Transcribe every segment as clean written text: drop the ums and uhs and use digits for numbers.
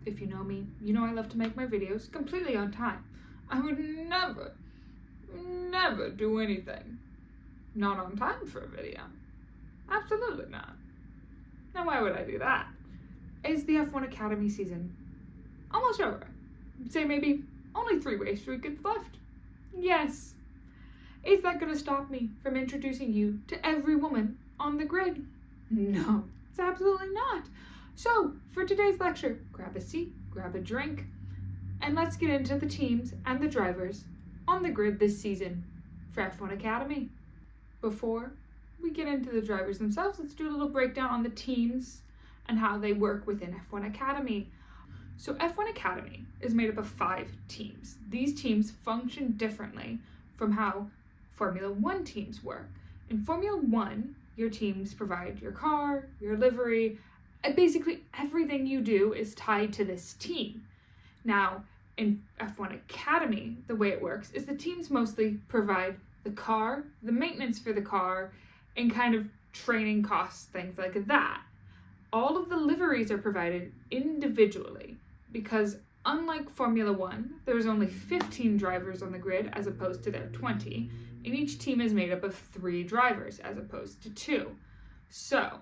if you know me, you know I love to make my videos completely on time. I would never do anything not on time for a video. Absolutely not. Now why would I do that? Is the F1 Academy season almost over? Say maybe only 3 race weekends left. Yes. Is that going to stop me from introducing you to every woman on the grid? No, it's absolutely not. So, for today's lecture, grab a seat, grab a drink, and let's get into the teams and the drivers on the grid this season for F1 Academy. Before we get into the drivers themselves, let's do a little breakdown on the teams and how they work within F1 Academy. So F1 Academy is made up of 5 teams. These teams function differently from how Formula 1 teams work. In Formula 1, your teams provide your car, your livery, and basically everything you do is tied to this team. Now, in F1 Academy, the way it works is the teams mostly provide the car, the maintenance for the car, and kind of training costs, things like that. All of the liveries are provided individually because unlike Formula 1, there's only 15 drivers on the grid as opposed to their 20, and each team is made up of 3 drivers as opposed to 2. So,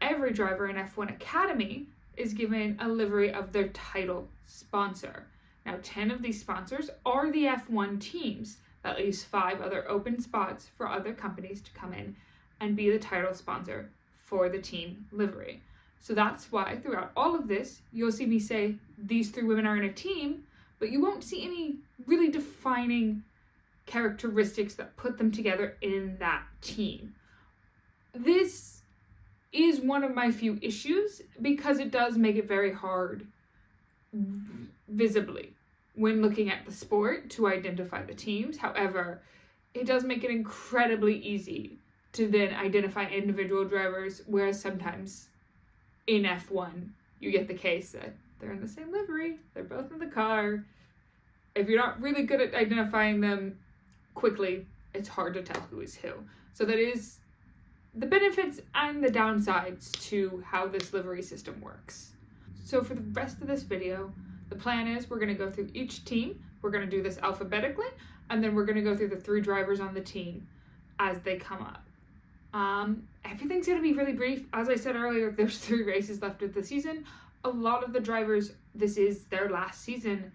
every driver in F1 Academy is given a livery of their title sponsor. Now, 10 of these sponsors are the F1 teams. That leaves 5 other open spots for other companies to come in and be the title sponsor for the team livery. So that's why throughout all of this, you'll see me say these 3 women are in a team, but you won't see any really defining characteristics that put them together in that team. This is one of my few issues because it does make it very hard visibly when looking at the sport to identify the teams. However, it does make it incredibly easy to then identify individual drivers, whereas sometimes in F1, you get the case that they're in the same livery, they're both in the car. If you're not really good at identifying them quickly, it's hard to tell who is who. So that is the benefits and the downsides to how this livery system works. So for the rest of this video, the plan is we're going to go through each team, we're going to do this alphabetically, and then we're going to go through the 3 drivers on the team as they come up. Everything's going to be really brief. As I said earlier, there's 3 races left of the season. A lot of the drivers, this is their last season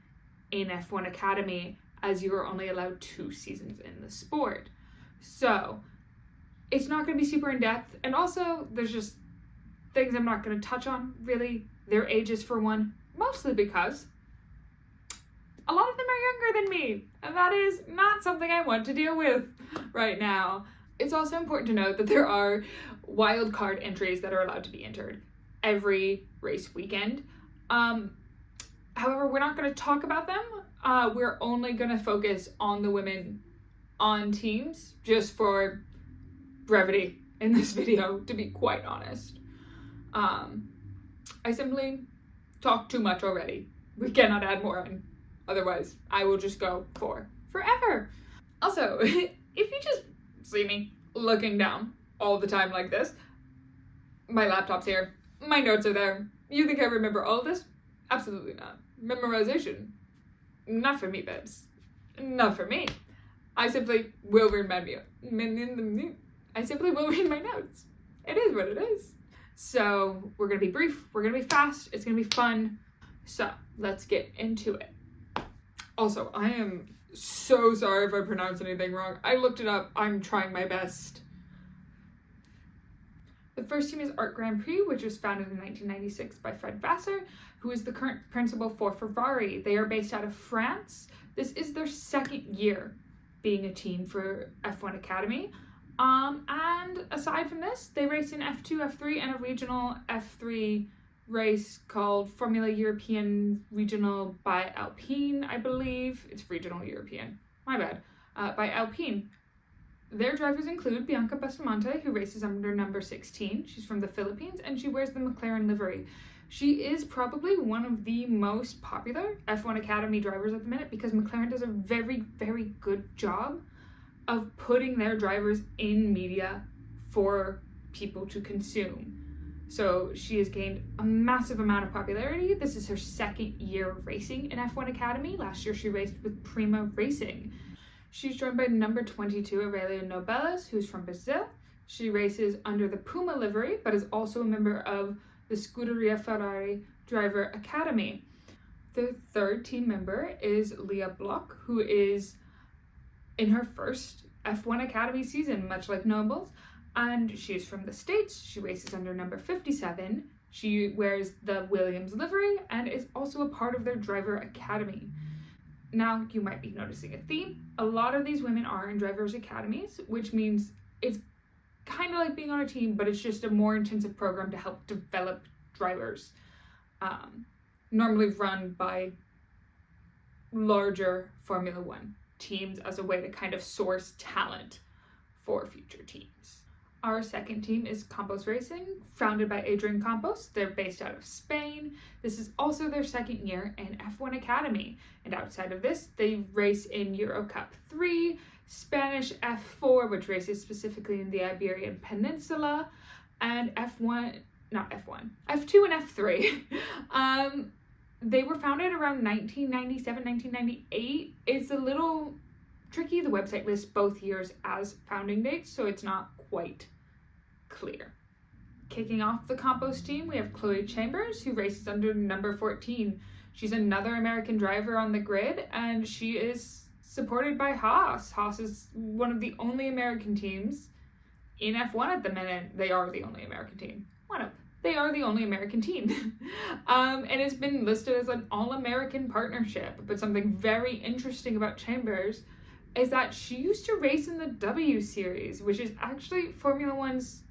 in F1 Academy, as you are only allowed 2 seasons in the sport. So it's not going to be super in depth, and also there's just things I'm not going to touch on really. Their ages for one, mostly because a lot of them are younger than me, and that is not something I want to deal with right now. It's also important to note that there are wild card entries that are allowed to be entered every race weekend. However, we're not going to talk about them. We're only going to focus on the women on teams, just for brevity in this video, to be quite honest. I simply talked too much already. We cannot add more in, otherwise I will just go for forever. Also, if you just see me looking down all the time like this, my laptop's here, my notes are there. You think I remember all of this? Absolutely not. Memorization, not for me, babes. Not for me. I simply will read my notes. It is what it is. So we're gonna be brief, we're gonna be fast, it's gonna be fun. So let's get into it. Also, I am so sorry if I pronounce anything wrong. I looked it up, I'm trying my best. The first team is Art Grand Prix, which was founded in 1996 by Fred Vasseur, who is the current principal for Ferrari. They are based out of France. This is their 2nd year being a team for F1 Academy. And aside from this, they race in F2, F3, and a regional F3 race called Formula European Regional by Alpine, I believe. It's Regional European. My bad. By Alpine. Their drivers include Bianca Bustamante, who races under number 16. She's from the Philippines, and she wears the McLaren livery. She is probably one of the most popular F1 Academy drivers at the minute because McLaren does a very, very good job of putting their drivers in media for people to consume. So she has gained a massive amount of popularity. This is her second year racing in F1 Academy. Last year she raced with Prima Racing. She's joined by number 22, Aurelia Nobelis, who's from Brazil. She races under the Puma livery, but is also a member of the Scuderia Ferrari Driver Academy. The third team member is Leah Block, who is in her first F1 Academy season, much like Nobles, and she's from the States. She races under number 57. She wears the Williams livery and is also a part of their driver academy. Now, you might be noticing a theme. A lot of these women are in drivers' academies, which means it's kind of like being on a team, but it's just a more intensive program to help develop drivers, normally run by larger Formula One teams as a way to kind of source talent for future teams. Our second team is Campos Racing, founded by Adrian Campos. They're based out of Spain. This is also their second year in F1 Academy. And outside of this, they race in Euro Cup 3, Spanish F4, which races specifically in the Iberian Peninsula, and F2 and F3. They were founded around 1997, 1998. It's a little tricky. The website lists both years as founding dates, so it's not quite clear. Kicking off the Campos team, we have Chloe Chambers, who races under number 14. She's another American driver on the grid, and she is supported by Haas. Haas is one of the only American teams in F1 at the minute. They are the only American team. They are the only American team. And it's been listed as an all-American partnership. But something very interesting about Chambers is that she used to race in the W Series, which is actually Formula One's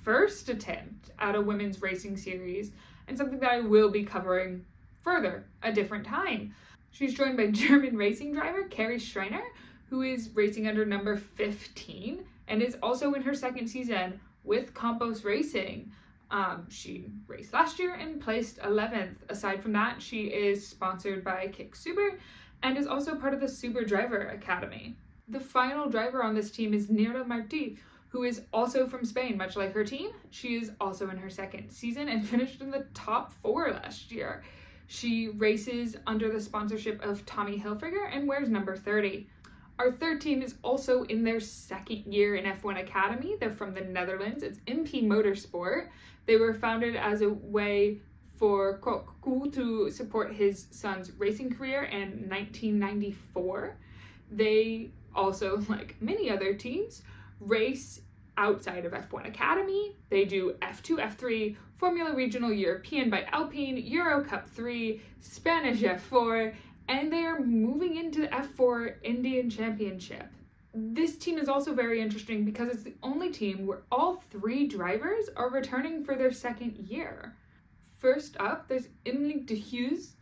first attempt at a women's racing series, and something that I will be covering further a different time. She's joined by German racing driver Carrie Schreiner, who is racing under number 15 and is also in her second season with Campos Racing. She raced last year and placed 11th. Aside from that, she is sponsored by Kick Super and is also part of the Super Driver Academy. The final driver on this team is Nira Martí, who is also from Spain, much like her team. She is also in her second season and finished in the top 4 last year. She races under the sponsorship of Tommy Hilfiger and wears number 30. Our third team is also in their second year in F1 Academy. They're from the Netherlands. It's MP Motorsport. They were founded as a way for Koku to support his son's racing career in 1994. They also, like many other teams, race outside of F1 Academy. They do F2, F3, Formula Regional European by Alpine, Euro Cup 3, Spanish F4, and they are moving into F4 Indian Championship. This team is also very interesting because it's the only team where all 3 drivers are returning for their second year. First up, there's Emily de Hughes,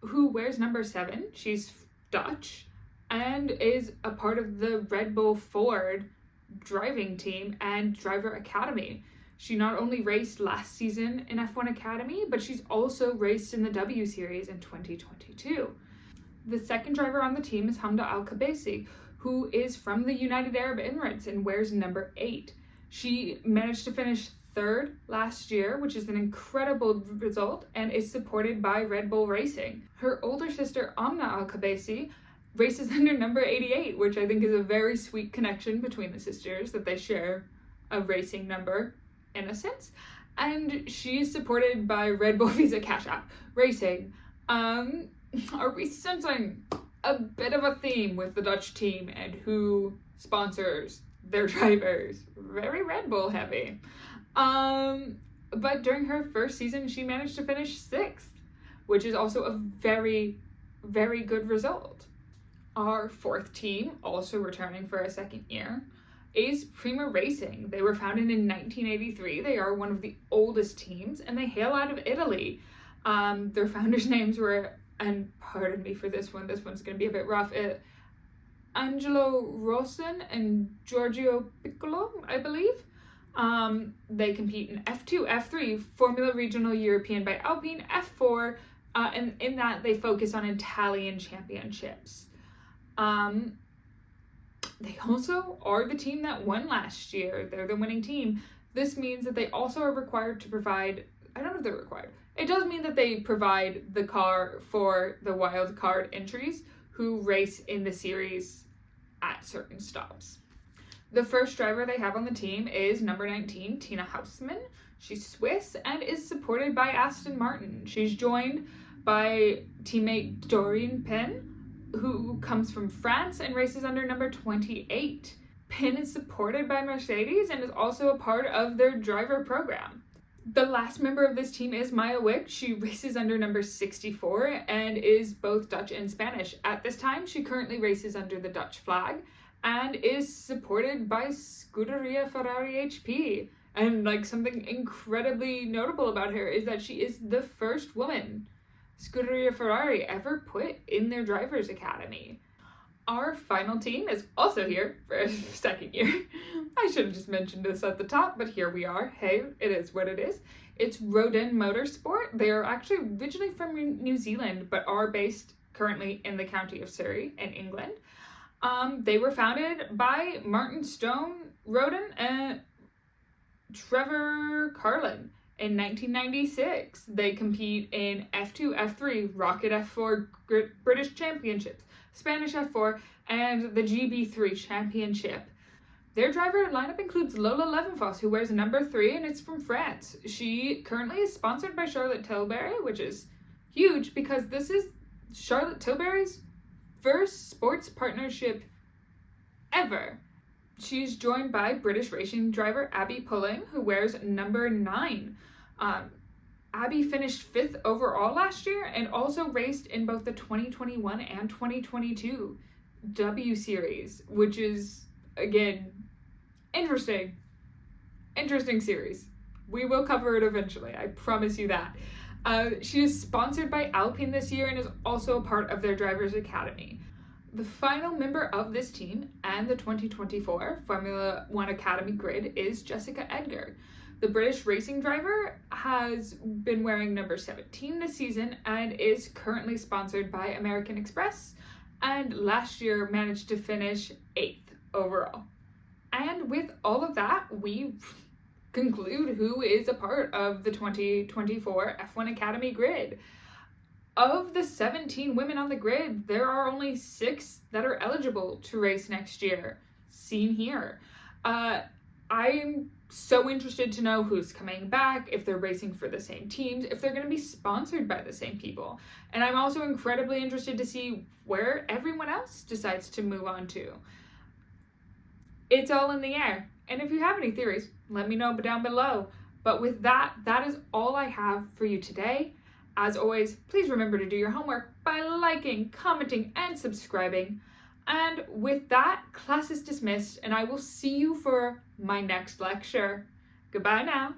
who wears number 7. She's Dutch and is a part of the Red Bull Ford driving team and driver academy. She not only raced last season in F1 Academy, but she's also raced in the W Series in 2022. The second driver on the team is Hamda Al-Kabesi, who is from the United Arab Emirates and wears number 8. She managed to finish 3rd last year, which is an incredible result, and is supported by Red Bull Racing. Her older sister, Amna Al-Kabesi, races under number 88, which I think is a very sweet connection between the sisters, that they share a racing number in a sense. And she is supported by Red Bull Visa Cash App Racing. Are we sensing a bit of a theme with the Dutch team and who sponsors their drivers? Very Red Bull heavy. But during her first season, she managed to finish 6th, which is also a very, very good result. Our fourth team, also returning for a second year, is Prima Racing. They were founded in 1983. They are one of the oldest teams, and they hail out of Italy. Their founders' names were, and pardon me for this one's going to be a bit rough, Angelo Rosen and Giorgio Piccolo, I believe. They compete in F2, F3, Formula Regional European by Alpine, F4, and in that they focus on Italian championships. They also are the team that won last year. They're the winning team. This means that they also are required to provide, I don't know if they're required. It does mean that they provide the car for the wild card entries who race in the series at certain stops. The first driver they have on the team is number 19, Tina Hausmann. She's Swiss and is supported by Aston Martin. She's joined by teammate Doreen Penn, who comes from France and races under number 28. Penn is supported by Mercedes and is also a part of their driver program. The last member of this team is Maya Wick. She races under number 64 and is both Dutch and Spanish. At this time, she currently races under the Dutch flag and is supported by Scuderia Ferrari HP. And like something incredibly notable about her is that she is the first woman Scuderia Ferrari ever put in their drivers academy. Our final team is also here for a second year. I should have just mentioned this at the top, but here we are. Hey, it is what it is. It's Rodin Motorsport. They are actually originally from New Zealand, but are based currently in the county of Surrey in England. They were founded by Martin Stone Rodin and Trevor Carlin in 1996. They compete in F2, F3, Rocket F4 British Championships, Spanish F4, and the GB3 Championship. Their driver lineup includes Lola Levenfoss, who wears number 3 and it's from France. She currently is sponsored by Charlotte Tilbury, which is huge because this is Charlotte Tilbury's first sports partnership ever. She's joined by British racing driver Abby Pulling, who wears number 9. Abby finished 5th overall last year and also raced in both the 2021 and 2022 W Series, which is, again, interesting series. We will cover it eventually, I promise you that. She is sponsored by Alpine this year and is also a part of their Drivers Academy. The final member of this team and the 2024 Formula One Academy grid is Jessica Edgar. The British racing driver has been wearing number 17 this season and is currently sponsored by American Express, and last year managed to finish 8th overall. And with all of that, we conclude who is a part of the 2024 F1 Academy grid. Of the 17 women on the grid, there are only 6 that are eligible to race next year, seen here. I'm so interested to know who's coming back, if they're racing for the same teams, if they're going to be sponsored by the same people. And I'm also incredibly interested to see where everyone else decides to move on to. It's all in the air. And if you have any theories, let me know down below. But with that, that is all I have for you today. As always, please remember to do your homework by liking, commenting, and subscribing. And with that, class is dismissed, and I will see you for my next lecture. Goodbye now.